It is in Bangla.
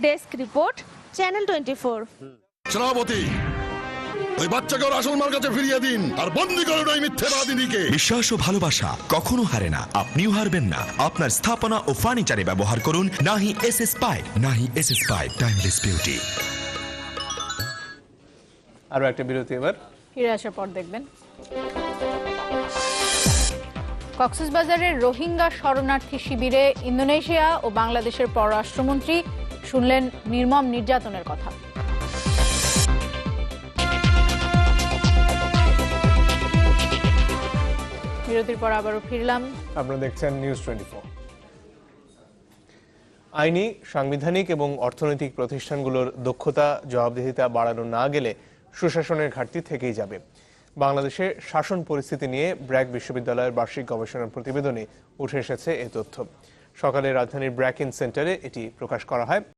Desk report, channel 24। সেনাপতি, ওই বাচ্চাকে ওর আসল মার কাছে ফিরিয়ে দিন আর বন্দি করুন ওই মিথ্যেবাদিনীকে। বিশ্বাস ও ভালোবাসা কখনো হারে না, আপনিও হারবেন না। আপনার স্থাপনা ও ফার্নিচারে ব্যবহার করুন নাহি এসএস পাইপ। নাহি এসএস পাইপ, টাইমলেস বিউটি। আরো একটা বিরতি, এবার ফিরে আসার পর দেখবেন কক্সবাজারের রোহিঙ্গা শরণার্থী শিবিরে ইন্দোনেশিয়া ও বাংলাদেশের পররাষ্ট্রমন্ত্রী শুনলেন নির্মম নির্যাতনের কথা। বিরতির পর আবারও ফিরলাম। আপনারা দেখছেন নিউজ 24। আইনি, সাংবিধানিক এবং অর্থনৈতিক প্রতিষ্ঠানগুলোর দক্ষতা, জবাবদিহিতা বাড়ানো না গেলে সুশাসনের ঘাটতি থেকেই যাবে। বাংলাদেশে শাসন পরিস্থিতি নিয়ে ব্র্যাক বিশ্ববিদ্যালয়ের বার্ষিক গবেষণা প্রতিবেদনে উঠে এসেছে এ তথ্য। সকালে রাজধানীর ব্র্যাক ইন সেন্টারে এটি প্রকাশ করা হয়।